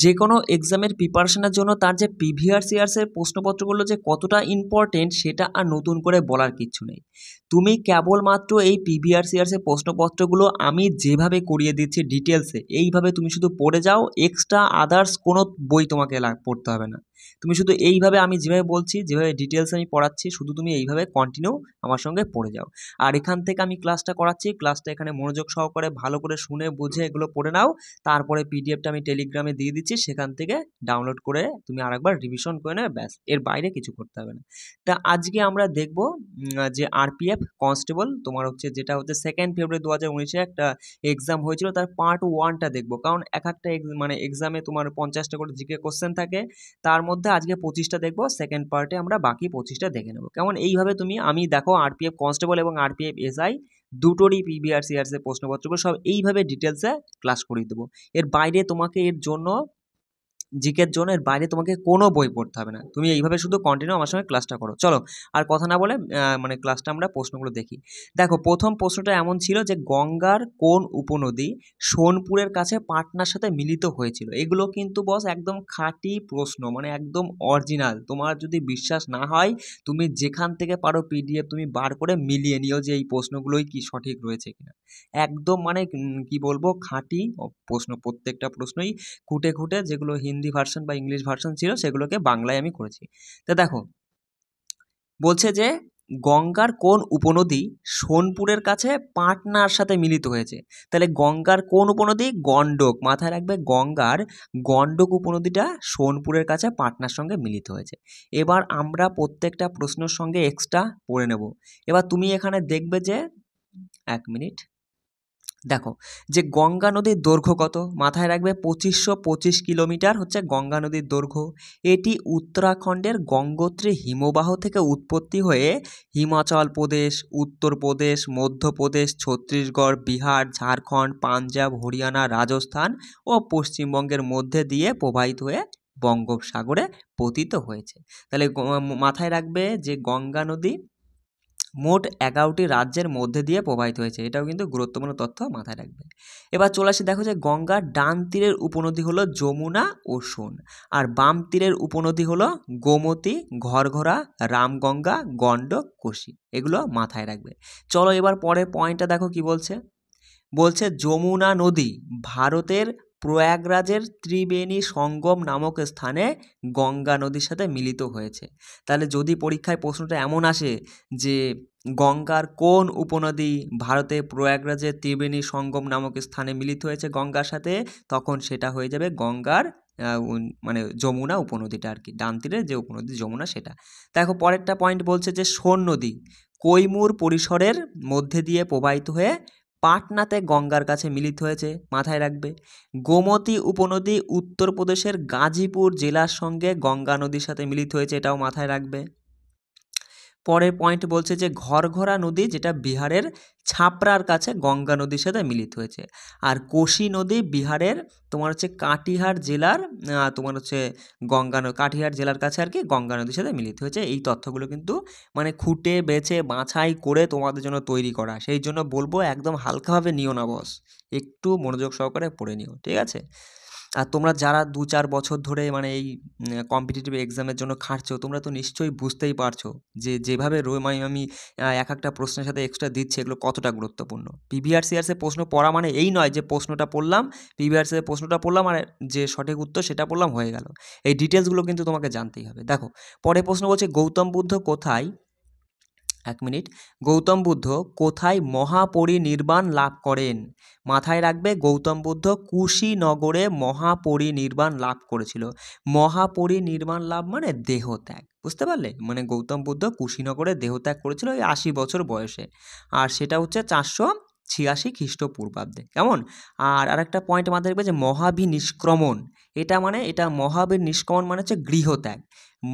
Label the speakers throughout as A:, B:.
A: যে কোনো এক্সামের প্রিপারেশনের জন্য তার যে প্রিভিয়াস ইয়ার্সের প্রশ্নপত্রগুলো যে কতটা ইম্পর্টেন্ট সেটা আর নতুন করে বলার কিচ্ছু নেই। তুমি কেবলমাত্র এই প্রিভিয়াস ইয়ার্সের প্রশ্নপত্রগুলো আমি যেভাবে করিয়ে দিচ্ছি ডিটেলসে, এইভাবে তুমি শুধু পড়ে যাও, এক্সট্রা আদার্স কোনো বই তোমাকে পড়তে হবে না। তুমি শুধু এইভাবে আমি যেভাবে বলছি, যেভাবে ডিটেলস আমি পড়াচ্ছি, শুধু তুমি এইভাবে কন্টিনিউ আমার সঙ্গে পড়ে যাও। আর এখান থেকে আমি ক্লাসটা করাচ্ছি, ক্লাসটা এখানে মনোযোগ সহকারে ভালো করে শুনে বুঝে এগুলো পড়ে নাও। তারপরে পিডিএফটা আমি টেলিগ্রামে দিয়ে দিচ্ছি, সেখান থেকে ডাউনলোড করে তুমি আরেকবার রিভিশন করে নেবে, ব্যাস, এর বাইরে কিছু করতে হবে না। তা আজকে আমরা দেখব যে আরপিএফ কনস্টেবল তোমার হচ্ছে যেটা হচ্ছে 2 ফেব্রুয়ারি 2019-এ একটা এক্সাম হয়েছিল, তার পার্ট 1টা দেখবো। কারণ এক একটা মানে এক্সামে তোমার 50টা করে জিকে কোশ্চেন থাকে, তার মধ্যে আজকে 25টা দেখবো, সেকেন্ড পার্টে আমরা বাকি 25টা দেখে নেবো। কেমন? এইভাবে তুমি আমি দেখো আরপিএফ কনস্টেবল এবং আরপিএফ এসআই দুটোরই প্রিভিয়াস ইয়ার্সের প্রশ্নপত্রগুলো সব এইভাবে ডিটেলসে ক্লাস করিয়ে দেবো। এর বাইরে তোমাকে এর জন্য জিকের জন্য এর বাইরে তোমাকে কোনো বই পড়তে হবে না। তুমি এইভাবে শুধু কন্টিনিউ আমার সঙ্গে ক্লাসটা করো। চলো আর কথা না বলে মানে ক্লাসটা আমরা প্রশ্নগুলো দেখি। দেখো প্রথম প্রশ্নটা এমন ছিল যে গঙ্গার কোন উপনদী সোনপুরের কাছে পাটনার সাথে মিলিত হয়েছিল? এগুলো কিন্তু বস একদম খাঁটি প্রশ্ন, মানে একদম অরিজিনাল। তোমার যদি বিশ্বাস না হয় তুমি যেখান থেকে পারো পিডিএফ তুমি বার করে মিলিয়ে নিও যে এই প্রশ্নগুলোই কি সঠিক রয়েছে কিনা। একদম মানে কি বলবো, খাঁটি প্রশ্ন, প্রত্যেকটা প্রশ্নই খুঁটে খুঁটে, যেগুলো হিন্দি ভার্সন বা ইংলিশ ভার্সন ছিল সেগুলোকে বাংলায় আমি করেছি। তো দেখো বলছে যে গঙ্গার কোন উপনদী সোনপুরের কাছে পাটনার সাথে মিলিত হয়েছে? তাহলে গঙ্গার কোন উপনদী? গণ্ডক। মাথায় রাখবে, গঙ্গার গণ্ডক উপনদীটা সোনপুরের কাছে পাটনার সঙ্গে মিলিত হয়েছে। এবার আমরা প্রত্যেকটা প্রশ্নের সঙ্গে এক্সট্রা পড়ে নেব। এবার তুমি এখানে দেখবে যে 1 মিনিট, দেখো যে গঙ্গা নদীর দৈর্ঘ্য কত? মাথায় রাখবে 2525 কিলোমিটার হচ্ছে গঙ্গা নদীর দৈর্ঘ্য। এটি উত্তরাখণ্ডের গঙ্গোত্রী হিমবাহ থেকে উৎপত্তি হয়ে হিমাচল প্রদেশ, উত্তরপ্রদেশ, মধ্যপ্রদেশ, ছত্তিশগড়, বিহার, ঝাড়খণ্ড, পাঞ্জাব, হরিয়ানা, রাজস্থান ও পশ্চিমবঙ্গের মধ্যে দিয়ে প্রবাহিত হয়ে বঙ্গোপসাগরে পতিত হয়েছে। তাহলে মাথায় রাখবে যে গঙ্গা নদী মোট 11টি রাজ্যের মধ্যে দিয়ে প্রবাহিত হয়েছে, এটাও কিন্তু গুরুত্বপূর্ণ তথ্য, মাথায় রাখবে। এবার চলে আসি, দেখো যে গঙ্গার ডান তীরের উপনদী হলো যমুনা ও সোন, আর বাম তীরের উপনদী হলো গোমতী, ঘরঘরা, রামগঙ্গা, গণ্ডক, কোশি। এগুলো মাথায় রাখবে। চলো এবার পরের পয়েন্টটা দেখো কি বলছে। বলছে যমুনা নদী ভারতের প্রয়াগরাজের ত্রিবেণী সঙ্গম নামক স্থানে গঙ্গা নদীর সাথে মিলিত হয়েছে। তাহলে যদি পরীক্ষায় প্রশ্নটা এমন আসে যে গঙ্গার কোন উপনদী ভারতের প্রয়াগরাজের ত্রিবেণী সঙ্গম নামক স্থানে মিলিত হয়েছে গঙ্গার সাথে, তখন সেটা হয়ে যাবে গঙ্গার মানে যমুনা উপনদীটা আর কি, ডান তীরে যে উপনদী যমুনা সেটা। দেখো পরেরটা পয়েন্ট বলছে যে সোন নদী কৈমুর পরিসরের মধ্যে দিয়ে প্রবাহিত হয়ে পাটনাতে গঙ্গার কাছে মিলিত হয়েছে, মাথায় রাখবে। গোমতী উপনদী উত্তরপ্রদেশের গাজীপুর জেলার সঙ্গে গঙ্গা নদীর সাথে মিলিত হয়েছে, এটাও মাথায় রাখবে। পরের পয়েন্ট বলছে যে ঘরঘরা নদী যেটা বিহারের ছাপড়ার কাছে গঙ্গা নদীর সাথে মিলিত হয়েছে। আর কোশি নদী বিহারের তোমার হচ্ছে কাটিহার জেলার তোমার হচ্ছে কাটিহার জেলার কাছে আর কি গঙ্গা নদীর সাথে মিলিত হয়েছে। এই তথ্যগুলো কিন্তু মানে খুঁটে বেছে বাছাই করে তোমাদের জন্য তৈরি করা, সেই জন্য বলবো একদম হালকাভাবে নিও না বস, একটু মনোযোগ সহকারে পড়ে নিও, ঠিক আছে? আর তোমরা যারা 2-4 বছর ধরে মানে এই কম্পিটিটিভ এক্সামের জন্য খাটছো, তোমরা তো নিশ্চয়ই বুঝতেই পারছো যে যেভাবে আমি এক একটা প্রশ্নের সাথে এক্সট্রা দিচ্ছি এগুলো কতটা গুরুত্বপূর্ণ। প্রিভিয়াস ইয়ার্সের প্রশ্ন পড়া মানে এই নয় যে প্রশ্নটা পড়লাম, প্রিভিয়াস ইয়ার্সের প্রশ্নটা পড়লাম আর যে সঠিক উত্তর সেটা পড়লাম হয়ে গেল। এই ডিটেলসগুলো কিন্তু তোমাকে জানতেই হবে। দেখো পরের প্রশ্ন বলছে গৌতম বুদ্ধ কোথায় 1 মিনিট, গৌতম বুদ্ধ কোথায় মহাপরিনির্বাণ লাভ করেন? মাথায় রাখবে গৌতম বুদ্ধ কুশীনগরে মহাপরিনির্বাণ লাভ করেছিল। মহাপরিনির্বাণ লাভ মানে দেহত্যাগ, বুঝতে পারলে? মানে গৌতম বুদ্ধ কুশীনগরে দেহত্যাগ করেছিল এই 80 বছর বয়সে, আর সেটা হচ্ছে 486 খ্রিস্টপূর্বাব্দে। কেমন? আর আরেকটা পয়েন্ট মাথায় রাখবে যে মহাভিনিষ্ক্রমণ, এটা মহাভিনিষ্ক্রমণ মানে হচ্ছে গৃহত্যাগ।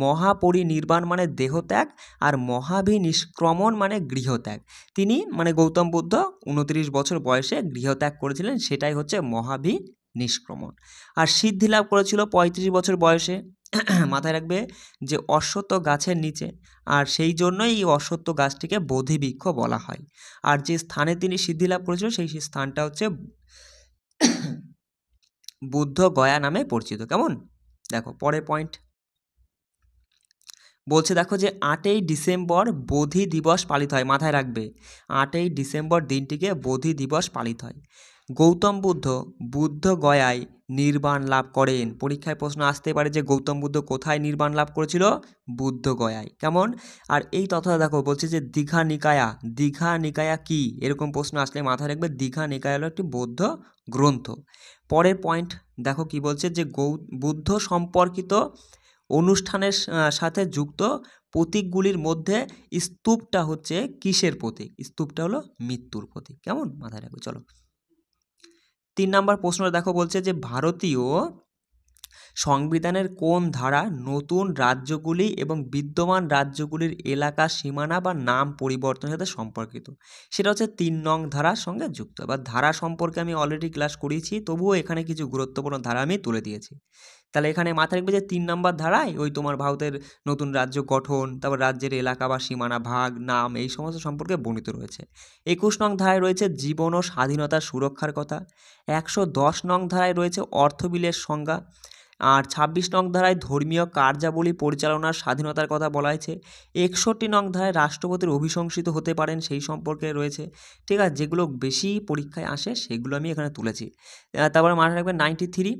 A: মহাপরিনির্বাণ মানে দেহত্যাগ, আর মহাভিনিষ্ক্রমণ মানে গৃহত্যাগ। তিনি মানে গৌতম বুদ্ধ 29 বছর বয়সে গৃহত্যাগ করেছিলেন, সেটাই হচ্ছে মহাভিনিষ্ক্রমণ। আর সিদ্ধি লাভ করেছিল 35 বছর বয়সে। মাথায় রাখবে যে অশ্বত্থ গাছের নিচে, আর সেই জন্যই এই অশ্বত্থ গাছটিকে বোধিবৃক্ষ বলা হয়। আর যে স্থানে তিনি সিদ্ধি লাভ করেছিল সেই স্থানটা হচ্ছে বুদ্ধ গয়া নামে পরিচিত। কেমন? দেখো পরের পয়েন্ট বলছে, দেখো যে 8ই ডিসেম্বর বোধি দিবস পালিত হয়, মাথায় রাখবে 8ই ডিসেম্বর দিনটিকে বোধি দিবস পালিত হয়। গৌতম বুদ্ধ বুদ্ধ গয়ায় নির্বাণ লাভ করেন। পরীক্ষায় প্রশ্ন আসতে পারে যে গৌতম বুদ্ধ কোথায় নির্বাণ লাভ করেছিল? বুদ্ধ গয়ায়। কেমন? আর এই তথা দেখো বলছে যে দীঘা নিকায়া কি, এরকম প্রশ্ন আসলে মাথায় রাখবে দীঘা নিকায়া হলো একটি বৌদ্ধ গ্রন্থ। পরের পয়েন্ট দেখো কি বলছে যে বুদ্ধ সম্পর্কিত অনুষ্ঠানের সাথে যুক্ত প্রতীকগুলির মধ্যে স্তূপটা হচ্ছে কিসের প্রতীক? স্তূপটা হলো মৃত্যুর প্রতীক। কেমন? মাথায় রাখবে। চলো 3 নম্বর প্রশ্ন দেখো বলছে যে ভারতীয় সংবিধানের কোন ধারা নতুন রাজ্যগুলি এবং বিদ্যমান রাজ্যগুলির এলাকা সীমানা বা নাম পরিবর্তনের সাথে সম্পর্কিত? সেটা হচ্ছে 3 নং ধারার সঙ্গে যুক্ত। বা ধারা সম্পর্কে আমি অলরেডি ক্লাস করিয়েছি, তবুও এখানে কিছু গুরুত্বপূর্ণ ধারা আমি তুলে দিয়েছি। তাহলে এখানে মাথায় রাখবে যে 3 নম্বর ধারায় ওই তোমার ভারতের নতুন রাজ্য গঠন, তারপর রাজ্যের এলাকা বা সীমানা ভাগ, নাম, এই সমস্ত সম্পর্কে বর্ণিত রয়েছে। 21 নং ধারায় রয়েছে জীবন ও স্বাধীনতার সুরক্ষার কথা। 110 নং ধারায় রয়েছে অর্থবিলের সংজ্ঞা। আর 26 নং ধারায় ধর্মীয় কার্যাবলী পরিচালনার স্বাধীনতার কথা বলা হয়েছে। 61 নং ধারায় রাষ্ট্রপতির অভিশংসিত হতে পারেন সেই সম্পর্কে রয়েছে। ঠিক আছে, যেগুলো বেশি পরীক্ষায় আসে সেগুলো আমি এখানে তুলেছি। তারপরে মাথায় রাখবেন 93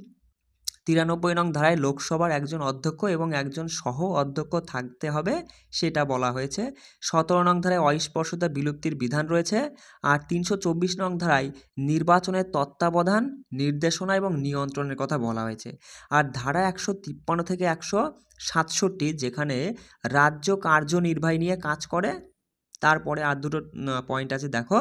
A: নং ধারায় লোকসভার একজন অধ্যক্ষ এবং একজন সহ অধ্যক্ষ থাকতে হবে, সেটা বলা হয়েছে। 17 নং ধারায় অস্পৃশ্যতা বিলুপ্তির বিধান রয়েছে। আর 324 নং ধারায় নির্বাচনের তত্ত্বাবধান, নির্দেশনা এবং নিয়ন্ত্রণের কথা বলা হয়েছে। আর ধারা 153 থেকে 167 যেখানে রাজ্য কার্যনির্বাহী নিয়ে কাজ করে। তারপরে আর দুটো পয়েন্ট আছে, দেখো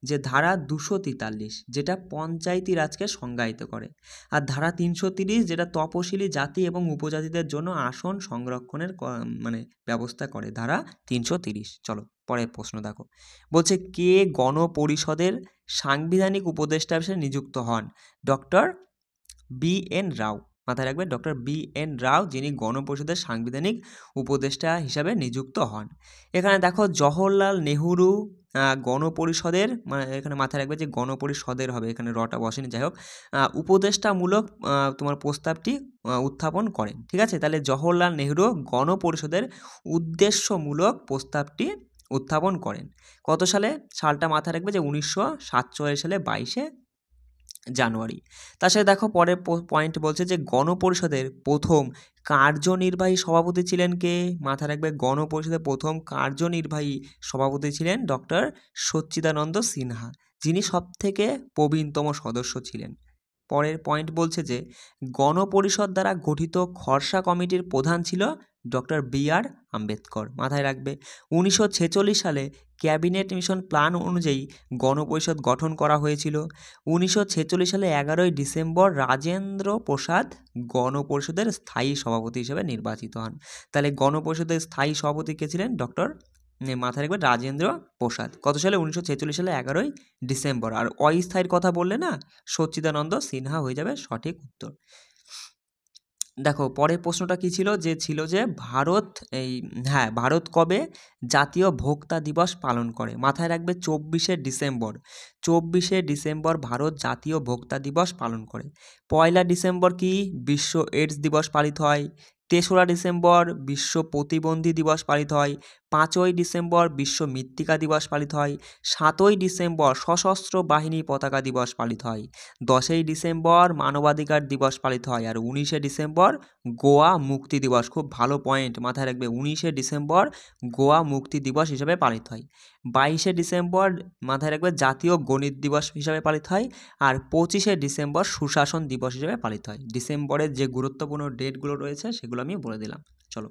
A: যে ধারা 243 যেটা পঞ্চায়েতি রাজকে সংজ্ঞায়িত করে। আর ধারা 330 যেটা তপশিলি জাতি এবং উপজাতিদের জন্য আসন সংরক্ষণের মানে ব্যবস্থা করে, ধারা 330। চলো পরের প্রশ্ন দেখো বলছে কে গণপরিষদের সাংবিধানিক উপদেষ্টা হিসেবে নিযুক্ত হন? ডক্টর BN রাও। মাথায় রাখবে ডক্টর BN রাও যিনি গণপরিষদের সাংবিধানিক উপদেষ্টা হিসাবে নিযুক্ত হন। এখানে দেখো জওহরলাল নেহরু গণপরিষদের, মানে এখানে মাথায় রাখবে যে গণপরিষদের হবে, এখানে রটা বসেনি, যাই হোক, উপদেষ্টামূলক তোমার প্রস্তাবটি উত্থাপন করেন। ঠিক আছে, তাহলে জওহরলাল নেহরু গণপরিষদের উদ্দেশ্যমূলক প্রস্তাবটি উত্থাপন করেন। কত সালে? সালটা মাথায় রাখবে যে 1947 সালে 22শে জানুয়ারি। তার সাথে দেখো পরের পয়েন্ট বলছে যে গণপরিষদের প্রথম কার্যনির্বাহী সভাপতি ছিলেন কে? মাথায় রাখবে গণপরিষদের প্রথম কার্যনির্বাহী সভাপতি ছিলেন ডক্টর সচ্চিদানন্দ সিনহা, যিনি সবথেকে প্রবীণতম সদস্য ছিলেন। পরের পয়েন্ট বলছে যে গণপরিষদ দ্বারা গঠিত খরসা কমিটির প্রধান ছিল ডক্টর BR আম্বেদকর। মাথায় রাখবে 1946 সালে ক্যাবিনেট মিশন প্ল্যান অনুযায়ী গণপরিষদ গঠন করা হয়েছিল। 1946 সালে 11ই ডিসেম্বর রাজেন্দ্র প্রসাদ গণপরিষদের স্থায়ী সভাপতি হিসেবে নির্বাচিত হন। তাহলে গণপরিষদের স্থায়ী সভাপতি কে ছিলেন? ডক্টর, মাথায় রাখবে, রাজেন্দ্র প্রসাদ। কত সালে? 1946 সালে 11ই ডিসেম্বর। আর অস্থায়ীর কথা বললে না, সচ্চিদানন্দ সিনহা হয়ে যাবে সঠিক উত্তর। দেখো পরের প্রশ্নটা কি ছিল? যে ছিল যে ভারত কবে জাতীয় ভোক্তা দিবস পালন করে? মাথায় রাখবে 24শে ডিসেম্বর। 24শে ডিসেম্বর ভারত জাতীয় ভোক্তা দিবস পালন করে। 1লা ডিসেম্বর কি? বিশ্ব এইডস দিবস পালিত হয়। 3রা ডিসেম্বর বিশ্ব প্রতিবন্ধী দিবস পালিত হয়। 5ই ডিসেম্বর বিশ্ব মৃত্তিকা দিবস পালিত হয়। 7ই ডিসেম্বর সশস্ত্র বাহিনী পতাকা দিবস পালিত হয়। 10ই ডিসেম্বর মানবাধিকার দিবস পালিত হয়। আর 19শে ডিসেম্বর গোয়া মুক্তি দিবস। খুব ভালো পয়েন্ট, মাথায় রাখবে 19শে ডিসেম্বর গোয়া মুক্তি দিবস হিসেবে পালিত হয়। 22শে ডিসেম্বর মাথায় রাখবে জাতীয় গণিত দিবস হিসাবে পালিত হয়। আর 25শে ডিসেম্বর সুশাসন দিবস হিসেবে পালিত হয়। ডিসেম্বরের যে গুরুত্বপূর্ণ ডেটগুলো রয়েছে সেগুলো আমি বলে দিলাম। চলো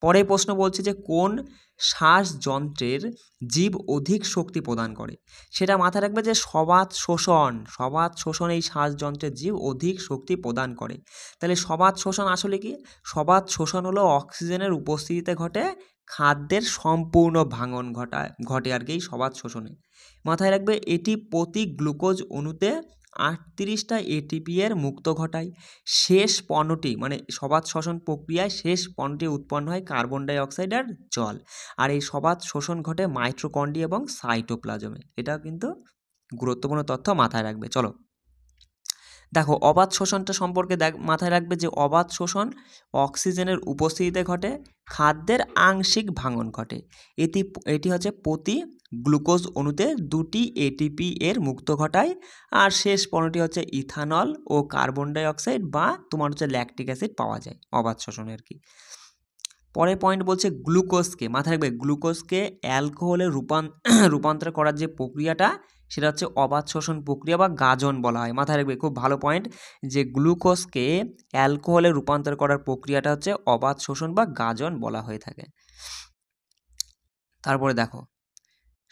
A: পরের প্রশ্ন বলছে যে কোন শ্বাসযন্ত্রের জীব অধিক শক্তি প্রদান করে? সেটা মাথায় রাখবে যে সবাত শোষণ এই শ্বাসযন্ত্রের জীব অধিক শক্তি প্রদান করে। তাহলে সবাত শোষণ আসলে কি? সবাত শোষণ হলো অক্সিজেনের উপস্থিতিতে ঘটে, খাদ্যের সম্পূর্ণ ভাঙন ঘটে আর কি এই সবাত শোষণে। মাথায় রাখবে এটি প্রতি গ্লুকোজ অণুতে 38টা ATP এর মুক্ত ঘটায়। শেষ পণ্যটি, মানে সবাত শোষণ প্রক্রিয়ায় শেষ পণ্যটি উৎপন্ন হয় কার্বন ডাই অক্সাইড আর জল। আর এই সবাত শোষণ ঘটে মাইটোকন্ড্রিয়া এবং সাইটোপ্লাজমে। এটা কিন্তু গুরুত্বপূর্ণ তথ্য, মাথায় রাখবে। চলো দেখো অবাধ শোষণটা সম্পর্কে মাথায় রাখবে যে অবাধ শোষণ অক্সিজেনের উপস্থিতিতে ঘটে, খাদ্যের আংশিক ভাঙন ঘটে। এটি হচ্ছে প্রতি গ্লুকোজ অণুতে 2টি এটিপি এর মুক্ত ঘটায়। আর শেষ পণ্যটি হচ্ছে ইথানল ও কার্বন ডাই অক্সাইড বা তোমার হচ্ছে ল্যাকটিক অ্যাসিড পাওয়া যায় অবাধ শোষণে আর কি। পরের পয়েন্ট বলছে গ্লুকোজকে, মাথায় রাখবে গ্লুকোজকে অ্যালকোহলে রূপান্তর করার যে প্রক্রিয়াটা সেটা হচ্ছে অবাধ শোষণ প্রক্রিয়া বা গাজন বলা হয়। মাথায় রাখবে, খুব ভালো পয়েন্ট, যে গ্লুকোজকে অ্যালকোহলে রূপান্তর করার প্রক্রিয়াটা হচ্ছে অবাধ শোষণ বা গাজন বলা হয়ে থাকে। তারপরে দেখো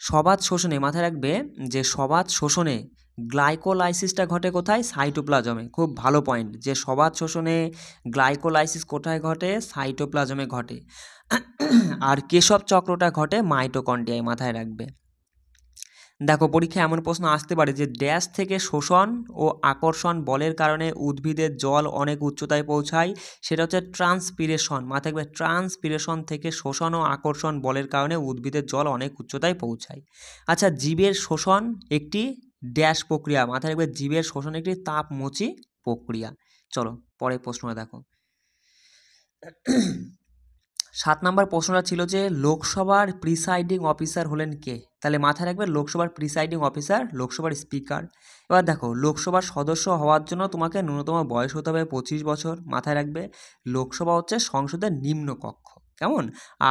A: সবাত শোষণে, মাথায় রাখবে যে সবাত শোষণে গ্লাইকোলাইসিসটা ঘটে কোথায়? সাইটোপ্লাজমে। খুব ভালো পয়েন্ট, যে সবাত শোষণে গ্লাইকোলাইসিস কোথায় ঘটে? সাইটোপ্লাজমে ঘটে। আর কেশব চক্রটা ঘটে মাইটোকন্ড্রিয়ায়, মাথায় রাখবে। দেখো পরীক্ষায় এমন প্রশ্ন আসতে পারে যে ড্যাশ থেকে শোষণ ও আকর্ষণ বলের কারণে উদ্ভিদের জল অনেক উচ্চতায় পৌঁছায়, সেটা হচ্ছে ট্রান্সপিরেশন। মাথায় রাখবে ট্রান্সপিরেশন থেকে শোষণ ও আকর্ষণ বলের কারণে উদ্ভিদের জল অনেক উচ্চতায় পৌঁছায়। আচ্ছা, জীবের শোষণ একটি ড্যাশ প্রক্রিয়া, মাথায় রাখবে জীবের শোষণ একটি তাপমোচী প্রক্রিয়া। চলো পরের প্রশ্নটা দেখো। 7 নম্বর প্রশ্নটা ছিল যে লোকসভার প্রিসাইডিং অফিসার হলেন কে? তাহলে মাথায় রাখবে লোকসভার প্রিসাইডিং অফিসার লোকসভার স্পিকার। এবার দেখো লোকসভার সদস্য হওয়ার জন্য তোমাকে ন্যূনতম বয়স হতে হবে 25 বছর। মাথায় রাখবে লোকসভা হচ্ছে সংসদের নিম্ন কক্ষ, কেমন?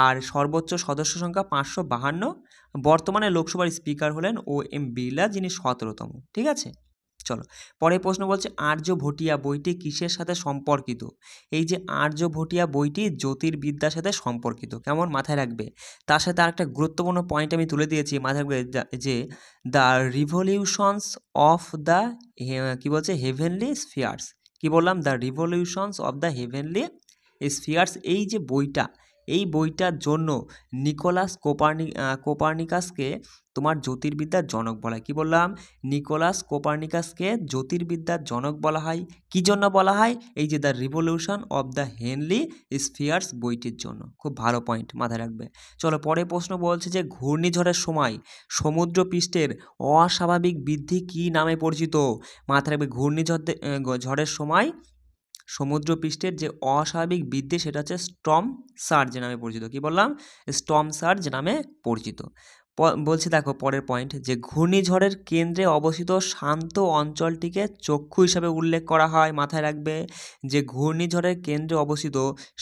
A: আর সর্বোচ্চ সদস্য সংখ্যা 552। বর্তমানে লোকসভার স্পিকার হলেন OM বিড়লা, যিনি 17তম। ঠিক আছে, চলো পরের প্রশ্ন বলছে আর্যভটিয়া বইটি কিসের সাথে সম্পর্কিত? এই যে আর্যভটিয়া বইটি জ্যোতির্বিদ্যার সাথে সম্পর্কিত, কেমন? মাথায় রাখবে। তার সাথে আরেকটা গুরুত্বপূর্ণ পয়েন্ট আমি তুলে দিয়েছি, মাথায় রাখবে যে দ্য রিভলিউশনস অফ দ্য কি বলছে হেভেনলি স্ফিয়ার্স। কি বললাম? The revolutions of the heavenly spheres. এই যে বইটা, এই বইটার জন্য নিকোলাস কোপার্নিকাসকে তোমার জ্যোতির্বিদ্যার জনক বলা হয়। কী বললাম? নিকোলাস কোপার্নিকাসকে জ্যোতির্বিদ্যার জনক বলা হয়। কী জন্য বলা হয়? এই যে the revolution of the Henley স্ফিয়ার্স বইটির জন্য। খুব ভালো পয়েন্ট, মাথায় রাখবে। চলো পরের প্রশ্ন বলছে যে ঘূর্ণিঝড়ের সময় সমুদ্রপৃষ্ঠের অস্বাভাবিক বৃদ্ধি কী নামে পরিচিত? মাথায় রাখবে ঝড়ের সময় সমুদ্রপৃষ্ঠের যে অস্বাভাবিক বৃদ্ধি সেটা হচ্ছে স্টর্ম সার্জ নামে পরিচিত। কি বললাম? স্টর্ম সার্জ নামে পরিচিত। বলছে দেখো পরের পয়েন্ট, যে ঘূর্ণিঝড়ের কেন্দ্রে অবস্থিত শান্ত অঞ্চলটিকে চক্ষু হিসাবে উল্লেখ করা হয়। মাথায় রাখবে যে ঘূর্ণিঝড়ের কেন্দ্রে অবস্থিত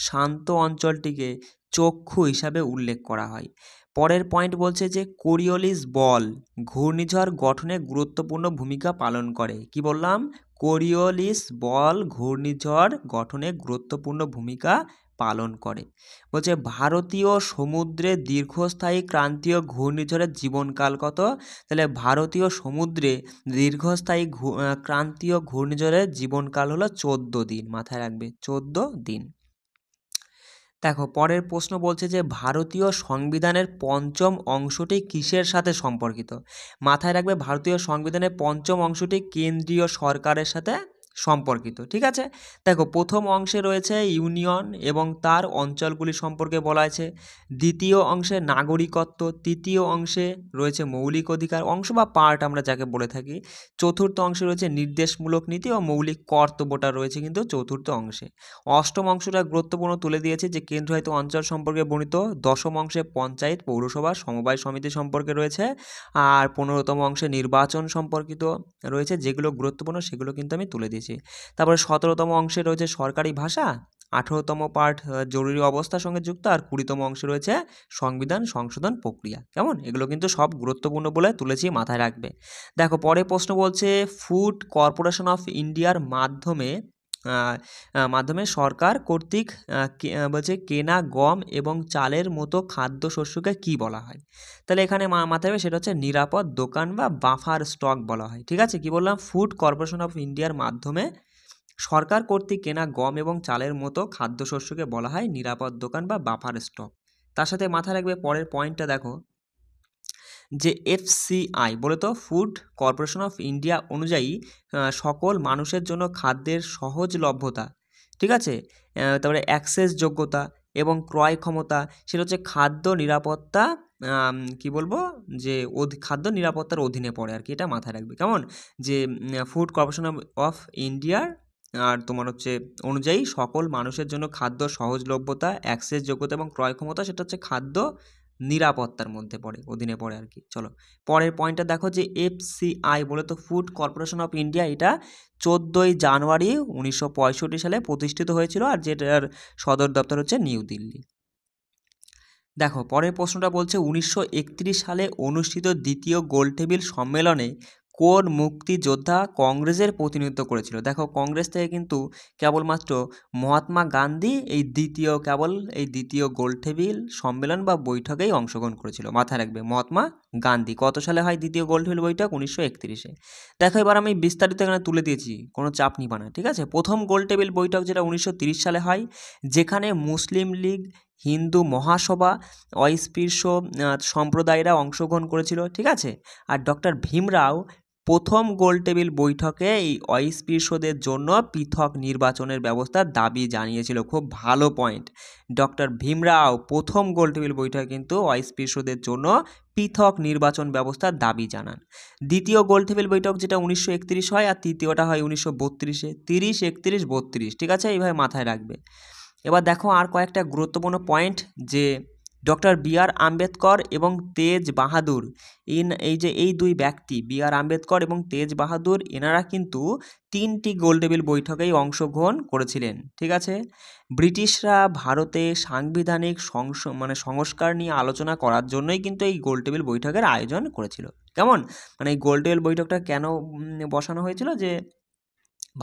A: শান্ত অঞ্চলটিকে চক্ষু হিসাবে উল্লেখ করা হয়। পরের পয়েন্ট বলছে যে কোরিওলিস বল ঘূর্ণিঝড় গঠনে গুরুত্বপূর্ণ ভূমিকা পালন করে। কি বললাম? কোরিওলিস বল ঘূর্ণিঝড় গঠনে গুরুত্বপূর্ণ ভূমিকা পালন করে। বলছে ভারতীয় সমুদ্রে দীর্ঘস্থায়ী ক্রান্তীয় ঘূর্ণিঝড়ের জীবনকাল কত? তাহলে ভারতীয় সমুদ্রে দীর্ঘস্থায়ী ক্রান্তীয় ঘূর্ণিঝড়ের জীবনকাল হলো 14 দিন। মাথায় রাখবে 14 দিন। দেখো পরের প্রশ্ন বলছে যে ভারতীয় সংবিধানের পঞ্চম অংশটি কিসের সাথে সম্পর্কিত? মাথায় রাখবে ভারতীয় সংবিধানের পঞ্চম অংশটি কেন্দ্রীয় সরকারের সাথে সম্পর্কিত। ঠিক আছে, দেখো প্রথম অংশে রয়েছে ইউনিয়ন এবং তার অঞ্চলগুলি সম্পর্কে বলা আছে। দ্বিতীয় অংশে নাগরিকত্ব, তৃতীয় অংশে রয়েছে মৌলিক অধিকার অংশ বা পার্ট আমরা যাকে বলে থাকি। চতুর্থ অংশে রয়েছে নির্দেশমূলক নীতি ও মৌলিক কর্তব্যটা রয়েছে কিন্তু চতুর্থ অংশে। অষ্টম অংশটা গুরুত্বপূর্ণ তুলে দিয়েছে যে কেন্দ্রায়িত অঞ্চল সম্পর্কে বর্ণিত। দশম অংশে পঞ্চায়েত, পৌরসভা, সমবায় সমিতি সম্পর্কে রয়েছে। আর 15তম অংশে নির্বাচন সম্পর্কিত রয়েছে। যেগুলো গুরুত্বপূর্ণ সেগুলো কিন্তু আমি তুলে দিয়েছি। তারপরে 17তম অংশে রয়েছে সরকারি ভাষা। 18তম পার্ট জরুরি অবস্থার সঙ্গে যুক্ত। আর 20তম অংশে রয়েছে সংবিধান সংশোধন প্রক্রিয়া। কেমন? এগুলো কিন্তু সব গুরুত্বপূর্ণ বলে তুলেছি, মাথায় রাখবে। দেখো পরে প্রশ্ন বলছে ফুড কর্পোরেশন অফ ইন্ডিয়ার মাধ্যমে সরকার কর্তৃক বলছে কেনা গম এবং চালের মতো খাদ্যশস্যকে কি বলা হয়? তাহলে এখানে মাথায় রাখবে সেটা হচ্ছে নিরাপদ দোকান বা বাফার স্টক বলা হয়। ঠিক আছে, কি বললাম? ফুড কর্পোরেশন অফ ইন্ডিয়ার মাধ্যমে সরকার কর্তৃক কেনা গম এবং চালের মতো খাদ্যশস্যকে বলা হয় নিরাপদ দোকান বা বাফার স্টক। তার সাথে মাথায় রাখবে পরের পয়েন্টটা দেখো, যে FCI বলে তো ফুড কর্পোরেশন অফ ইন্ডিয়া অনুযায়ী সকল মানুষের জন্য খাদ্যের সহজলভ্যতা, ঠিক আছে, তারপরে অ্যাক্সেস যোগ্যতা এবং ক্রয় ক্ষমতা, সেটা হচ্ছে খাদ্য নিরাপত্তা কি বলবো যে খাদ্য নিরাপত্তার অধীনে পড়ে আর কি, এটা মাথায় রাখবে কেমন, যে ফুড কর্পোরেশন অফ ইন্ডিয়ার আর তোমার হচ্ছে অনুযায়ী সকল মানুষের জন্য খাদ্য সহজলভ্যতা, অ্যাক্সেস যোগ্যতা এবং ক্রয় ক্ষমতা, সেটা হচ্ছে খাদ্য নিরাপত্তার মধ্যে পড়ে, অধীনে পড়ে আর কি। চলো পরের পয়েন্টটা দেখো যে এফসিআই বলে তো ফুড কর্পোরেশন অফ ইন্ডিয়া, এটা 14ই জানুয়ারি 1965 সালে প্রতিষ্ঠিত হয়েছিল, আর যেটার সদর দপ্তর হচ্ছে নিউ দিল্লি। দেখো পরের প্রশ্নটা বলছে 1931 সালে অনুষ্ঠিত দ্বিতীয় গোলটেবিল সম্মেলনে কোন মুক্তিযোদ্ধা কংগ্রেসের প্রতিনিধিত্ব করেছিল? দেখো কংগ্রেস থেকে কিন্তু কেবলমাত্র মহাত্মা গান্ধী এই দ্বিতীয় গোলটেবিল সম্মেলন বা বৈঠকেই অংশগ্রহণ করেছিল, মাথায় রাখবে মহাত্মা গান্ধী। কত সালে হয় দ্বিতীয় গোলটেবিল বৈঠক? 1931-এ। দেখো এবার আমি বিস্তারিত এখানে তুলে দিয়েছি, কোনো চাপ নিবা না, ঠিক আছে। প্রথম গোলটেবিল বৈঠক যেটা 1930 সালে হয়, যেখানে মুসলিম লীগ, হিন্দু মহাসভা, অস্পৃশ্য সম্প্রদায়রা অংশগ্রহণ করেছিল, ঠিক আছে। আর ডক্টর ভীমরাও প্রথম গোলটেবিল বৈঠকে এই অস্পৃশ্যদের জন্য পৃথক নির্বাচনের ব্যবস্থার দাবি জানিয়েছিল। খুব ভালো পয়েন্ট, ডক্টর ভীমরাও প্রথম গোলটেবিল বৈঠকে কিন্তু অস্পৃশ্যদের জন্য পৃথক নির্বাচন ব্যবস্থার দাবি জানান। দ্বিতীয় গোলটেবিল বৈঠক যেটা 1931 হয়, আর তৃতীয়টা হয় 1932-এ। 30, 31, 32, ঠিক আছে, এইভাবে মাথায় রাখবে। এবার দেখো আর কয়েকটা গুরুত্বপূর্ণ পয়েন্ট, যে ডক্টর বি.আর. আম্বেদকর এবং তেজ বাহাদুর, এই দুই ব্যক্তি বি.আর. আম্বেদকর এবং তেজ বাহাদুর, এনারা কিন্তু 3টি গোলটেবিল বৈঠকেই অংশগ্রহণ করেছিলেন, ঠিক আছে। ব্রিটিশরা ভারতে সাংবিধানিক সংস্কার নিয়ে আলোচনা করার জন্যই কিন্তু এই গোলটেবিল বৈঠকের আয়োজন করেছিল, কেমন, মানে এই গোলটেবিল বৈঠকটা কেন বসানো হয়েছিল? যে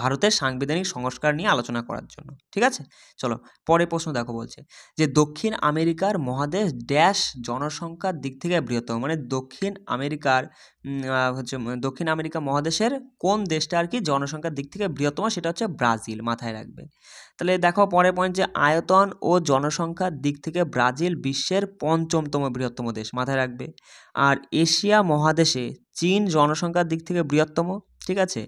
A: ভারতের সাংবিধানিক সংস্কার নিয়ে আলোচনা করার জন্য, ঠিক আছে। চলো পরের প্রশ্ন দেখো, বলছে যে দক্ষিণ আমেরিকার মহাদেশ ড্যাশ জনসংখ্যার দিক থেকে বৃহত্তম, মানে দক্ষিণ আমেরিকা মহাদেশের কোন দেশটা আর কি জনসংখ্যার দিক থেকে বৃহত্তম? সেটা হচ্ছে ব্রাজিল, মাথায় রাখবে। তাহলে দেখো পরের পয়েন্ট, যে আয়তন ও জনসংখ্যার দিক থেকে ব্রাজিল বিশ্বের 5ম বৃহত্তম দেশ, মাথায় রাখবে। আর এশিয়া মহাদেশে চীন জনসংখ্যার দিক থেকে বৃহত্তম, ঠিক আছে।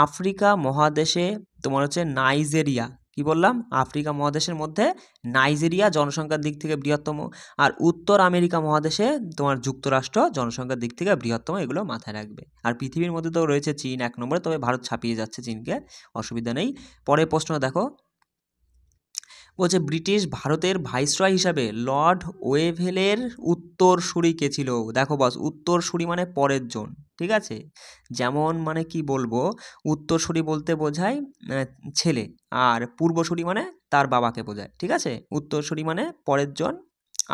A: আফ্রিকা মহাদেশে তোমার হচ্ছে নাইজেরিয়া, কি বললাম, আফ্রিকা মহাদেশের মধ্যে নাইজেরিয়া জনসংখ্যার দিক থেকে বৃহত্তম। আর উত্তর আমেরিকা মহাদেশে তোমার যুক্তরাষ্ট্র জনসংখ্যার দিক থেকে বৃহত্তম, এগুলো মাথায় রাখবে। আর পৃথিবীর মধ্যে তো রয়েছে চীন 1 নম্বরে, তবে ভারত ছাপিয়ে যাচ্ছে চীনকে, অসুবিধা নেই। পরের প্রশ্ন দেখো, বলছে ব্রিটিশ ভারতের ভাইসরয় হিসাবে লর্ড ওয়েভেলের উত্তরসূরি কে ছিল? দেখো বস, উত্তরসূরি মানে পরের জন, ঠিক আছে। যেমন মানে কি বলবো, উত্তরসূরি বলতে বোঝায় ছেলে, আর পূর্বসূরি মানে তার বাবাকে বোঝায়, ঠিক আছে। উত্তরসূরি মানে পরের জন,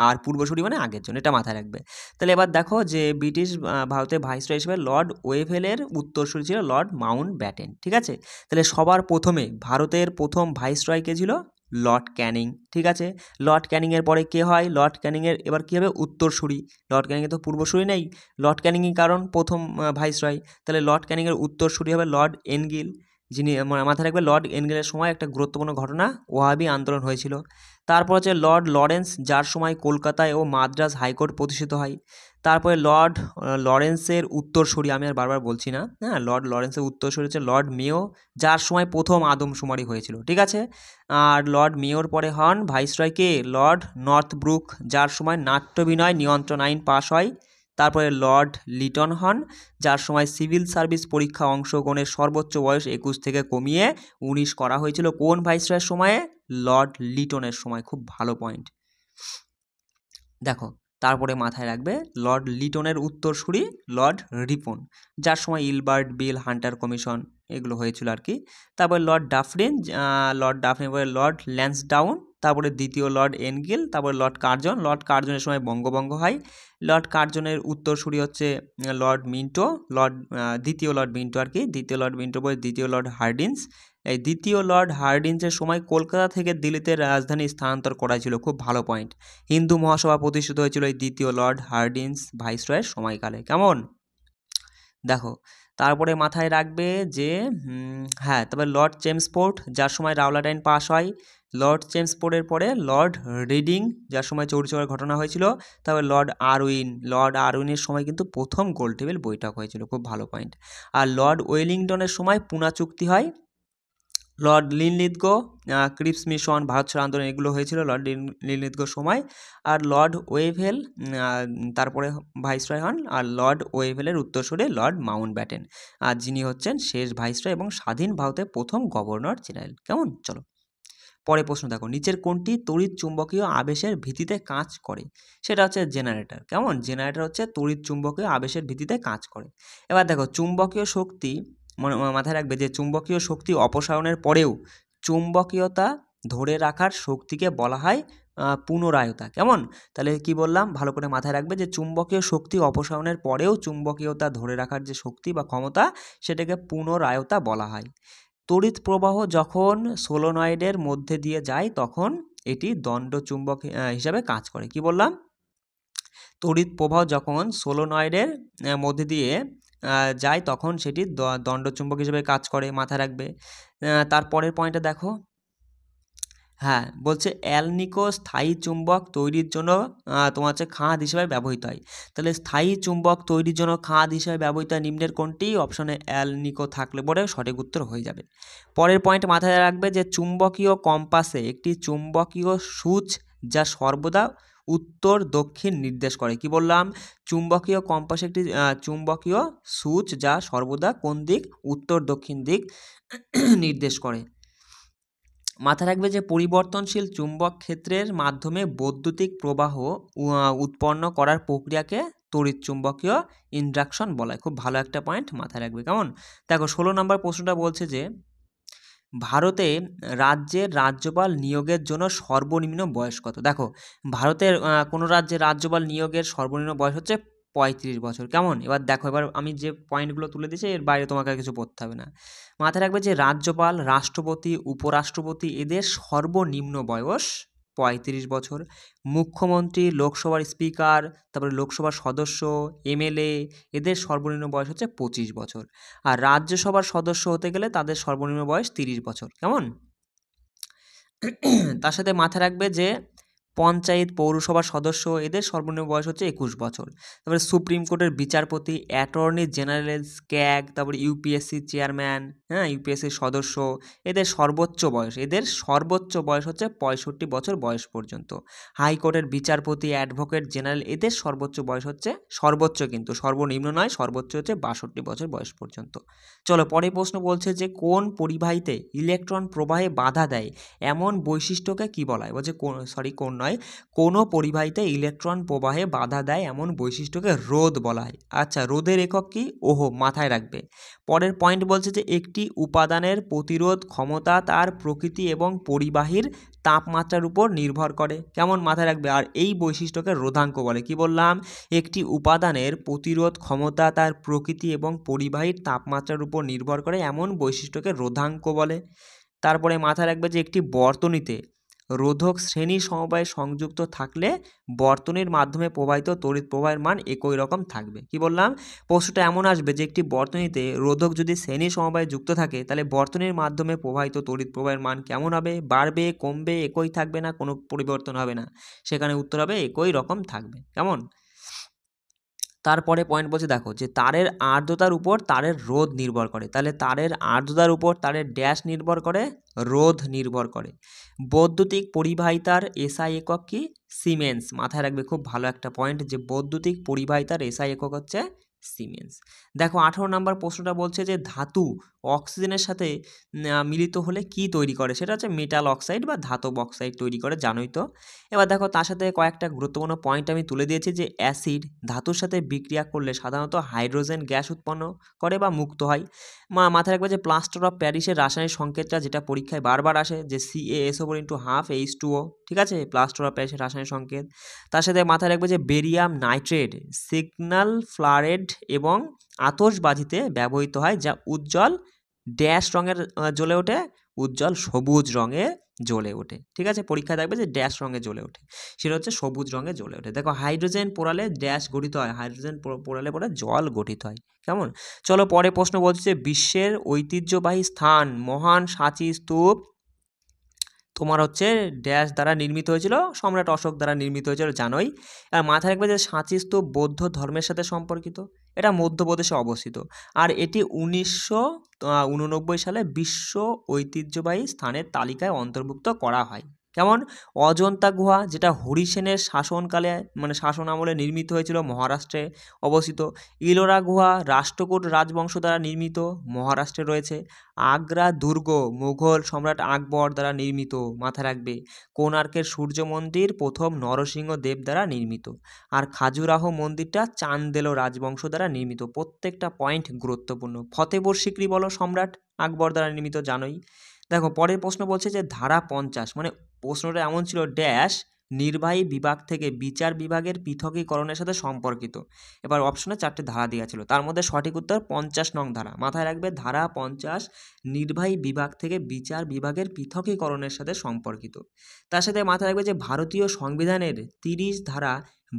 A: আর পূর্বসূরি মানে আগের জন, এটা মাথায় রাখবে। তাহলে এবার দেখো যে ব্রিটিশ ভারতের ভাইসরয় হিসেবে লর্ড ওয়েভেলের উত্তরসূরি ছিল লর্ড মাউন্ট ব্যাটেন, ঠিক আছে। তাহলে সবার প্রথমে ভারতের প্রথম ভাইসরয় কে ছিল? লর্ড ক্যানিং, ঠিক আছে। লর্ড ক্যানিংয়ের পরে কে হয়? লর্ড ক্যানিংয়ের এবার কী হবে? উত্তরসূরি। লর্ড ক্যানিংয়ের তো পূর্বসূরি নেই, লর্ড ক্যানিংই কারণ প্রথম ভাইসরয়, তাহলে লর্ড ক্যানিংয়ের উত্তরসূরি হবে লর্ড এনগিল, যিনি মাথায় রাখবে লর্ড এনগিলের সময় একটা গুরুত্বপূর্ণ ঘটনা, ওয়াহাবি আন্দোলন হয়েছিল। তারপর হচ্ছে লর্ড লরেন্স, যার সময় কলকাতায় ও মাদ্রাজ হাইকোর্ট প্রতিষ্ঠিত হয়। তারপরে লর্ড লরেন্সের উত্তরসূরি, আমি আর বারবার বলছি না, হ্যাঁ, লর্ড লরেন্সের উত্তরসূরি হচ্ছে লর্ড মেয়ো, যার সময় প্রথম আদমশুমারি হয়েছিল, ঠিক আছে। আর লর্ড মেয়র পরে হন ভাইসরয়কে লর্ড নর্থব্রুক, যার সময় নাট্যবিনয় নিয়ন্ত্রণ আইন পাশ হয়। তারপরে লর্ড লিটন হন, যার সময় সিভিল সার্ভিস পরীক্ষা অংশগ্রহণের সর্বোচ্চ বয়স 21 থেকে কমিয়ে 19 করা হয়েছিল। কোন ভাইসরয়ের সময়ে? লর্ড লিটনের সময়। খুব ভালো পয়েন্ট। দেখো তারপরে মাথায় রাখবে লর্ড লিটনের উত্তরসূরি লর্ড রিপন, যার সময় ইলবার্ট বিল, হান্টার কমিশন এগুলো হয়েছিল আর কি। তারপরে লর্ড ডাফরিন, পরে লর্ড ল্যান্সডাউন, তারপরে দ্বিতীয় লর্ড এনগিল, তারপরে লর্ড কার্জন। লর্ড কার্জনের সময় বঙ্গভঙ্গ হয়। লর্ড কার্জনের উত্তরসূরি হচ্ছে লর্ড মিন্টো, দ্বিতীয় লর্ড মিন্টো আর কি। দ্বিতীয় লর্ড মিন্টো পরে দ্বিতীয় লর্ড হার্ডিন্স। এই দ্বিতীয় লর্ড হার্ডিন্সের সময় কলকাতা থেকে দিল্লিতে রাজধানী স্থানান্তর করা হয়েছিল। খুব ভালো পয়েন্ট। হিন্দু মহাসভা প্রতিষ্ঠিত হয়েছিল এই দ্বিতীয় লর্ড হার্ডিন্স ভাইসরয়ের সময়কালে, কেমন। দেখো তারপরে মাথায় রাখবে যে হ্যাঁ, তবে লর্ড চেমসফোর্ড, যার সময় রাওলাট আইন পাস হয়। লর্ড চেমসফোর্ডের পরে লর্ড রিডিং, যার সময় চৌরি চৌরার ঘটনা হয়েছিল। তারপরে লর্ড আরউইনের সময় কিন্তু প্রথম গোলটেবিল বৈঠক হয়েছিল। খুব ভালো পয়েন্ট। আর লর্ড ওয়েলিংটনের সময় পুনা চুক্তি হয়। Lord Linlithgow, Cripps Mission, Bharat ছাড়ো আন্দোলন এগুলো হয়েছিল লর্ড লিনলিথগোর সময়। আর লর্ড ওয়েভেল তারপরে ভাইসরয় হন, আর লর্ড ওয়েভেলের উত্তরসূরি লর্ড মাউন্টব্যাটেন, আর যিনি হচ্ছেন শেষ ভাইসরয় এবং স্বাধীন ভারতের প্রথম গভর্নর জেনারেল। কেমন? চলো পরে প্রশ্ন দেখো, নিচের কোনটি তড়িৎ চুম্বকীয় আবেশের ভিত্তিতে কাজ করে? সেটা হচ্ছে জেনারেটর। কেমন? জেনারেটর হচ্ছে তড়িৎ চুম্বকীয় আবেশের ভিত্তিতে কাজ করে। এবার দেখো চুম্বকীয় শক্তি, মাথায় রাখবে যে চুম্বকীয় শক্তি অপসারণের পরেও চুম্বকীয়তা ধরে রাখার শক্তিকে বলা হয় পুনরায়তা। কেমন? তাহলে কি বললাম ভালো করে মাথায় রাখবে যে চুম্বকীয় শক্তি অপসারণের পরেও চুম্বকীয়তা ধরে রাখার যে শক্তি বা ক্ষমতা সেটাকে পুনরায়তা বলা হয়। তড়িৎ প্রবাহ যখন সোলোনয়েডের মধ্যে দিয়ে যায় তখন এটি দণ্ড চুম্বক হিসাবে কাজ করে। কি বললাম? তড়িৎ প্রবাহ যখন সোলোনয়েডের মধ্যে দিয়ে যায় তখন সেটি দণ্ড চুম্বক হিসেবে কাজ করে, মাথায় রাখবে। তারপরের পয়েন্টটা দেখো, হ্যাঁ বলছে অ্যালনিকো স্থায়ী চুম্বক তৈরির জন্য তোমার হচ্ছে খাদ হিসেবে ব্যবহৃত হয়। তাহলে স্থায়ী চুম্বক তৈরির জন্য খাদ হিসেবে ব্যবহৃত হয় নিম্নের কোনটি? অপশনে অ্যালনিকো থাকলে পরে সঠিক উত্তর হয়ে যাবে। পরের পয়েন্ট মাথায় রাখবে যে চুম্বকীয় কম্পাসে একটি চুম্বকীয় সূচ যা সর্বদা উত্তর দক্ষিণ নির্দেশ করে। কি বললাম? চুম্বকীয় কম্পাসে একটি চুম্বকীয় সূচ যা সর্বদা কোন দিক? উত্তর দক্ষিণ দিক নির্দেশ করে। মাথায় রাখবে যে পরিবর্তনশীল চুম্বক ক্ষেত্রের মাধ্যমে বৈদ্যুতিক প্রবাহ উৎপন্ন করার প্রক্রিয়াকে তড়িৎ চুম্বকীয় ইন্ডাকশন বলা হয়। খুব ভালো একটা পয়েন্ট, মাথায় রাখবে। কেমন? দেখো 16 নম্বর প্রশ্নটা বলছে যে ভারতে রাজ্যের রাজ্যপাল নিয়োগের জন্য সর্বনিম্ন বয়স কত? দেখো ভারতের কোনো রাজ্যে রাজ্যপাল নিয়োগের সর্বনিম্ন বয়স হচ্ছে 35 বছর। কেমন? এবার দেখো, এবার আমি যে পয়েন্টগুলো তুলে দিয়েছি এর বাইরে তোমাকে আর কিছু পড়তে হবে না। মাথায় রাখবে যে রাজ্যপাল, রাষ্ট্রপতি, উপরাষ্ট্রপতি এদের সর্বনিম্ন বয়স 35 বছর। মুখ্যমন্ত্রী, লোকসভার স্পিকার, তারপরে লোকসভার সদস্য, এমএলএ এদের সর্বনিম্ন বয়স হচ্ছে 25 বছর। আর রাজ্যসভার সদস্য হতে গেলে তাদের সর্বনিম্ন বয়স 30 বছর। কেমন? তার সাথে মাথায় রাখবে যে পঞ্চায়েত, পৌরসভার সদস্য এদের সর্বনিম্ন বয়স হচ্ছে 21 বছর। তারপরে সুপ্রিম কোর্টের বিচারপতি, অ্যাটর্নি জেনারেল, স্ক্যাগ, তারপরে ইউপিএসসি চেয়ারম্যান, হ্যাঁ ইউপিএসসির সদস্য এদের সর্বোচ্চ বয়স হচ্ছে 65 বছর বয়স পর্যন্ত। হাইকোর্টের বিচারপতি, অ্যাডভোকেট জেনারেল এদের সর্বোচ্চ বয়স হচ্ছে, সর্বোচ্চ কিন্তু সর্বনিম্ন নয়, সর্বোচ্চ হচ্ছে 62 বছর বয়স পর্যন্ত। চলো পরের প্রশ্ন বলছে যে কোন পরিবাহীতে ইলেকট্রন প্রবাহে বাধা দেয় এমন বৈশিষ্ট্যকে কি বলা হয়? বলছে কোনো পরিবাহীতে ইলেকট্রন প্রবাহে বাধা দেয় এমন বৈশিষ্ট্যকে রোধ বলা হয়। আচ্ছা, রোধের একক কি? ওহো, মাথায় রাখবে। পরের পয়েন্ট বলছে যে একটি উপাদানের প্রতিরোধ ক্ষমতা তার প্রকৃতি এবং পরিবাহীর তাপমাত্রার উপর নির্ভর করে। কেমন? মাথায় রাখবে। আর এই বৈশিষ্ট্যকে রোধাঙ্ক বলে। কি বললাম? একটি উপাদানের প্রতিরোধ ক্ষমতা তার প্রকৃতি এবং পরিবাহীর তাপমাত্রার উপর নির্ভর করে এমন বৈশিষ্ট্যকে রোধাঙ্ক বলে। তারপরে মাথায় রাখবে যে একটি বর্তনীতে রোধক শ্রেণী সমবায়ে সংযুক্ত থাকলে বর্তনীর মাধ্যমে প্রবাহিত তড়িৎ প্রবাহের মান একই রকম থাকবে। কি বললাম? প্রশ্নটা এমন আসবে যে একটি বর্তনীতে রোধক যদি শ্রেণী সমবায়ে যুক্ত থাকে তাহলে বর্তনীর মাধ্যমে প্রবাহিত তড়িৎ প্রবাহের মান কেমন হবে? বাড়বে, কমবে, একই থাকবে না, কোনো পরিবর্তন হবে না? সেখানে উত্তর হবে একই রকম থাকবে। কেমন? তারপরে পয়েন্ট বলছে দেখো যে তারের আর্দ্রতার উপর তারের রোধ নির্ভর করে। তাহলে তারের আর্দ্রতার উপর তারের ড্যাশ নির্ভর করে? রোধ নির্ভর করে। বৈদ্যুতিক পরিবাহিতার এসআই একক কি? সিমেন্স। মাথায় রাখবে, খুব ভালো একটা পয়েন্ট যে বৈদ্যুতিক পরিবাহিতার এসআই একক হচ্ছে সিমেন্স। দেখো 18 নম্বর প্রশ্নটা বলছে যে ধাতু অক্সিজেনের সাথে মিলিত হলে কি তৈরি করে? সেটা হচ্ছে মেটাল অক্সাইড বা ধাতব অক্সাইড তৈরি করে, জানোই তো। এবার দেখো তার সাথে কয়েকটা গুরুত্বপূর্ণ পয়েন্ট আমি তুলে দিয়েছি যে অ্যাসিড ধাতুর সাথে বিক্রিয়া করলে সাধারণত হাইড্রোজেন গ্যাস উৎপন্ন করে বা মুক্ত হয়। মাথায় রাখবে যে প্লাস্টার অফ প্যারিসের রাসায়নিক সংকেতটা যেটা পরীক্ষায় বারবার আসে যে CaSO4 ঠিক আছে, প্লাস্টার অফ প্যারিসের রাসায়নিক সংকেত। তার সাথে মাথায় রাখবে যে বেরিয়াম নাইট্রেট সিগন্যাল ফ্লারেড এবং আতশবাজিতে ব্যবহৃত হয় যা উজ্জ্বল ড্যাশ রঙের জ্বলে ওঠে, উজ্জ্বল সবুজ রঙে জ্বলে ওঠে। ঠিক আছে, পরীক্ষায় থাকবে যে ড্যাশ রঙে জ্বলে ওঠে, সেটা হচ্ছে সবুজ রঙে জ্বলে ওঠে। দেখো হাইড্রোজেন পোড়ালে ড্যাশ গঠিত হয়, হাইড্রোজেন পোড়ালে পরে জল গঠিত হয়। কেমন? চলো পরে প্রশ্ন বলছে বিশ্বের ঐতিহ্যবাহী স্থান মহান সাঁচি স্তূপ তোমার হচ্ছে ড্যাশ দ্বারা নির্মিত হয়েছিল? সম্রাট অশোক দ্বারা নির্মিত হয়েছিল, জানোই। আর মাথায় রাখবে যে সাঁচি স্তূপ বৌদ্ধ ধর্মের সাথে সম্পর্কিত। এটা মধ্যপ্রদেশে অবস্থিত। আর এটি 1989 সালে বিশ্ব ঐতিহ্যবাহী স্থানের তালিকায় অন্তর্ভুক্ত করা হয়। কেমন? অজন্তা গুহা, যেটা হরিসেনের শাসনকালে মানে শাসন আমলে নির্মিত হয়েছিল, মহারাষ্ট্রে অবস্থিত। ইলোরা গুহা রাষ্ট্রকূট রাজবংশ দ্বারা নির্মিত, মহারাষ্ট্রে রয়েছে। আগ্রা দুর্গ মুঘল সম্রাট আকবর দ্বারা নির্মিত, মাথায় রাখবে। কোণার্কের সূর্য মন্দির প্রথম নরসিংহ দেব দ্বারা নির্মিত। আর খাজুরাহ মন্দিরটা চান্দেল রাজবংশ দ্বারা নির্মিত। প্রত্যেকটা পয়েন্ট গুরুত্বপূর্ণ। ফতেপুর সিক্রি বলো সম্রাট আকবর দ্বারা নির্মিত, জানোই। দেখো পরের প্রশ্ন বলছে যে ধারা 50, মানে প্রশ্নটা এমন ছিল, ড্যাশ নির্বাহী বিভাগ থেকে বিচার বিভাগের পৃথকীকরণের সাথে সম্পর্কিত। এবার অপশনে 4টে ধারা দেওয়া ছিল, তার মধ্যে সঠিক উত্তর 50 নং ধারা। মাথায় রাখবে ধারা 50 নির্বাহী বিভাগ থেকে বিচার বিভাগের পৃথকীকরণের সাথে সম্পর্কিত। তার সাথে মাথায় রাখবে যে ভারতীয় সংবিধানের 30 ধারা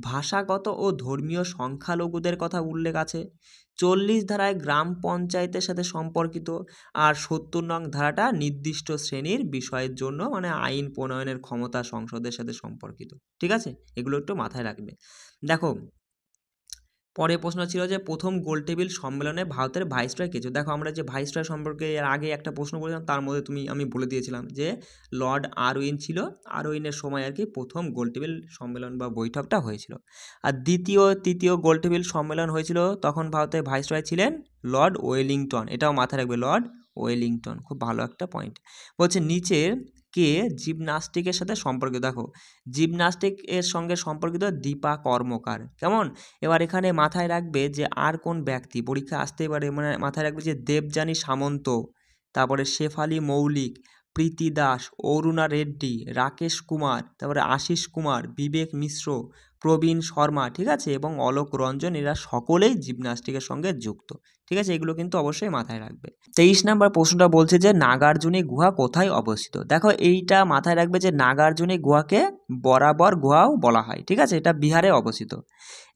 A: ভাষাগত ও ধর্মীয় সংখ্যালঘুদের কথা উল্লেখ আছে। 40 ধারায় গ্রাম পঞ্চায়েতের সাথে সম্পর্কিত। আর 70 নং ধারাটা নির্দিষ্ট শ্রেণীর বিষয়ের জন্য মানে আইন প্রণয়নের ক্ষমতা সংসদের সাথে সম্পর্কিত। ঠিক আছে, এগুলো একটু মাথায় রাখবে। দেখো পরের প্রশ্ন ছিল যে প্রথম গোলটেবিল সম্মেলনে ভারতের ভাইসরয় কে ছিল। দেখো আমরা যে ভাইসরয় সম্পর্কে এর আগে একটা প্রশ্ন বলেছিলাম, তার মধ্যে আমি বলে দিয়েছিলাম যে লর্ড আরউইন ছিল। আরউইনের সময় আর কি প্রথম গোলটেবিল সম্মেলন বা বৈঠকটা হয়েছিল। আর দ্বিতীয় তৃতীয় গোলটেবিল সম্মেলন হয়েছিল, তখন ভারতের ভাইসরয় ছিলেন লর্ড ওয়েলিংটন। এটাও মাথায় রাখবে, লর্ড ওয়েলিংটন, খুব ভালো একটা পয়েন্ট। বলছে নিচের কে জিমনাস্টিকের সাথে সম্পর্কিত। দেখো জিমনাস্টিক এর সঙ্গে সম্পর্কিত দীপা কর্মকার। কেমন? এবার এখানে মাথায় রাখবে যে আর কোন ব্যক্তি পরীক্ষা আসতেই পারে, মানে মাথায় রাখবে যে দেবযানী সামন্ত, তারপরে শেফালি মৌলিক, প্রীতি দাস, অরুণা রেড্ডি, রাকেশ কুমার, তারপরে আশিস কুমার, বিবেক মিশ্র, প্রবীণ শর্মা, ঠিক আছে, এবং অলোক রঞ্জন, এরা সকলেই জিমন্যাস্টিকের সঙ্গে যুক্ত। ঠিক আছে, এগুলো কিন্তু অবশ্যই মাথায় রাখবে। 23 নম্বর প্রশ্নটা বলছে যে নাগার্জুনী গুহা কোথায় অবস্থিত। দেখো এইটা মাথায় রাখবে যে নাগার্জুনী গুহাকে বরাবর গুহাও বলা হয়। ঠিক আছে, এটা বিহারে অবস্থিত।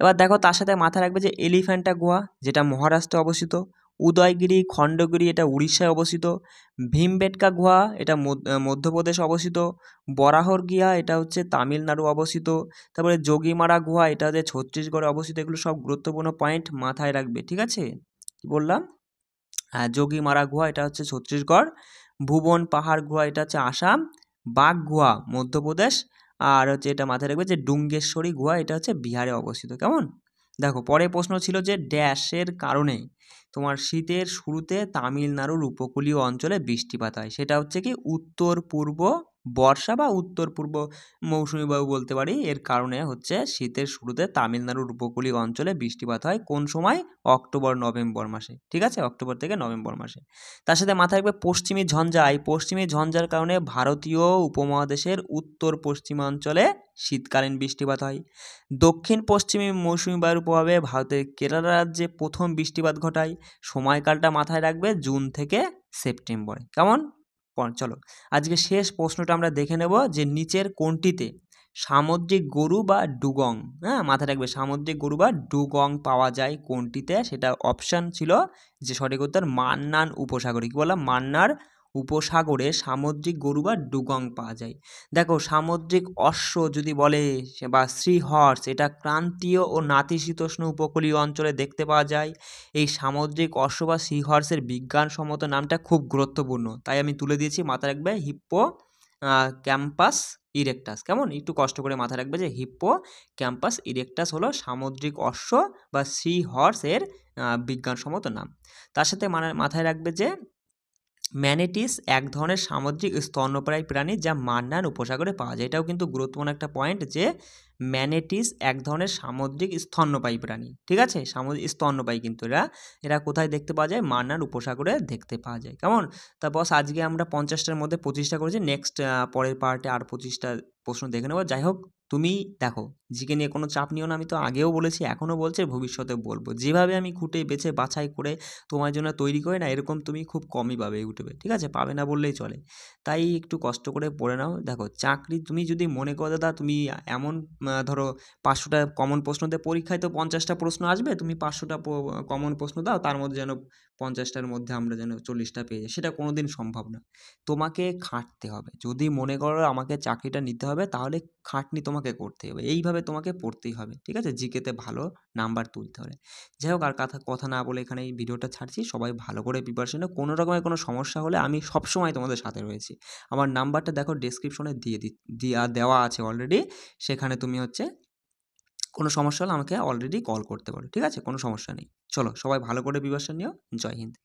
A: এবার দেখো তার সাথে মাথায় রাখবে যে এলিফ্যান্টা গুহা, যেটা মহারাষ্ট্রে অবস্থিত। উদয়গিরি খণ্ডগিরি, এটা উড়িষ্যায় অবস্থিত। ভীমবেটকা গুহা, এটা মধ্যপ্রদেশ অবস্থিত। বরাহর গুহা, এটা হচ্ছে তামিলনাড়ু অবস্থিত। তারপরে যোগীমারা গুহা, এটা হচ্ছে ছত্তিশগড়ে অবস্থিত। এগুলো সব গুরুত্বপূর্ণ পয়েন্ট মাথায় রাখবে। ঠিক আছে, কি বললাম? হ্যাঁ, যোগীমারা গুহা, এটা হচ্ছে ছত্তিশগড়। ভুবন পাহাড় গুহা, এটা হচ্ছে আসাম। বাঘ গুহা মধ্যপ্রদেশ। আর হচ্ছে এটা মাথায় রাখবে যে ডুঙ্গেশ্বরী গুহা, এটা হচ্ছে বিহারে অবস্থিত। কেমন? দেখো পরের প্রশ্ন ছিল যে ড্যাশের কারণে তোমার শীতের শুরুতে তামিলনাড়ুর উপকূলীয় অঞ্চলে বৃষ্টিপাত হয়। সেটা হচ্ছে কি উত্তর পূর্ব বর্ষা বা উত্তর পূর্ব মৌসুমী বায়ু বলতে পারি। এর কারণে হচ্ছে শীতের শুরুতে তামিলনাড়ুর উপকূলীয় অঞ্চলে বৃষ্টিপাত হয়। কোন সময়? অক্টোবর নভেম্বর মাসে। ঠিক আছে, অক্টোবর থেকে নভেম্বর মাসে। তার সাথে মাথায় রাখবে পশ্চিমী ঝঞ্ঝা। এই পশ্চিমী ঝঞ্ঝার কারণে ভারতীয় উপমহাদেশের উত্তর পশ্চিমাঞ্চলে শীতকালীন বৃষ্টিপাত হয়। দক্ষিণ পশ্চিমী মৌসুমী বায়ুর প্রভাবে ভারতের কেরালা রাজ্যে প্রথম বৃষ্টিপাত ঘটায়। সময়কালটা মাথায় রাখবে জুন থেকে সেপ্টেম্বরে। কেমন? চলো আজকে শেষ প্রশ্নটা আমরা দেখে নেব যে নিচের কোনটিতে সামুদ্রিক গরু বা ডুগং, হ্যাঁ মাথায় রাখবে, সামুদ্রিক গরু বা ডুগং পাওয়া যায় কোনটিতে। সেটা অপশান ছিল যে সঠিক উত্তর মান্নান উপসাগরে। কি বললাম? মান্নার উপসাগরে সামুদ্রিক গরু বা ডুগং পাওয়া যায়। দেখো সামুদ্রিক অশ্ব যদি বলে বা সি হর্স, এটা ক্রান্তীয় ও নাতিশীতোষ্ণ উপকূলীয় অঞ্চলে দেখতে পাওয়া যায়। এই সামুদ্রিক অশ্ব বা সি হর্সের বিজ্ঞানসম্মত নামটা খুব গুরুত্বপূর্ণ, তাই আমি তুলে দিয়েছি। মাথায় রাখবে হিপ্পো ক্যাম্পাস ইরেক্টাস। কেমন? একটু কষ্ট করে মাথায় রাখবে যে হিপ্পো ক্যাম্পাস ইরেক্টাস হলো সামুদ্রিক অশ্ব বা সি হর্স এর বিজ্ঞানসম্মত নাম। তার সাথে মাথায় রাখবে যে ম্যানিটিস এক ধরনের সামুদ্রিক স্তন্যপায়ী প্রাণী যা মান্নান উপসাগরে পাওয়া যায়। এটাও কিন্তু গুরুত্বপূর্ণ একটা পয়েন্ট যে ম্যানিটিস এক ধরনের সামুদ্রিক স্তন্যপায়ী প্রাণী। ঠিক আছে, সামুদ্রিক স্তন্যপায়ী, কিন্তু এরা কোথায় দেখতে পাওয়া যায়? মান্নান উপসাগরে দেখতে পাওয়া যায়। কেমন? তা বস আজকে আমরা 50টার মধ্যে 25টা করেছি। নেক্সট পরের পার্টে আর 25টা প্রশ্ন দেখে নেবো। যাই হোক, তুমি দেখো জিকে নিয়ে কোনো চাপ নিও না। আমি তো আগেও বলেছি, এখনও বলছি, ভবিষ্যতে বলবো। যেভাবে আমি খুঁটে বেছে বাছাই করে তোমার জন্য তৈরি করে না, এরকম তুমি খুব কমই পাবে ইউটিউবে। ঠিক আছে, পাবে না বললেই চলে। তাই একটু কষ্ট করে পড়ে নাও। দেখো চাকরি তুমি যদি মনে করো দাদা তুমি এমন ধরো 500টা কমন প্রশ্ন দিয়ে, পরীক্ষায় তো 50টা প্রশ্ন আসবে, তুমি 500টা কমন প্রশ্ন দাও, তার মধ্যে যেন 50টার মধ্যে আমরা যেন 40টা পেয়ে যাই, সেটা কোনো দিন সম্ভব না। তোমাকে খাটতে হবে। যদি মনে করো আমাকে চাকরিটা নিতে হবে, তাহলে খাটনি তোমাকে তোমাকে করতেই হবে, এইভাবে তোমাকে পড়তেই হবে, ঠিক আছে? জিকেতে ভালো নাম্বার তুলতে হবে। যাই হোক, আর কথা না বলে এখানে এই ভিডিওটা ছাড়ছি। সবাই ভালো করে প্রিপারেশন নাও। কোনো রকমের কোনো সমস্যা হলে আমি সবসময় তোমাদের সাথে রয়েছি। আমার নাম্বারটা দেখো ডেসক্রিপশনে দেওয়া আছে অলরেডি। সেখানে তুমি হচ্ছে কোনো সমস্যা হলে আমাকে অলরেডি কল করতে পারো, ঠিক আছে? কোনো সমস্যা নেই। চলো সবাই ভালো করে প্রিপারেশন নিও। জয় হিন্দ।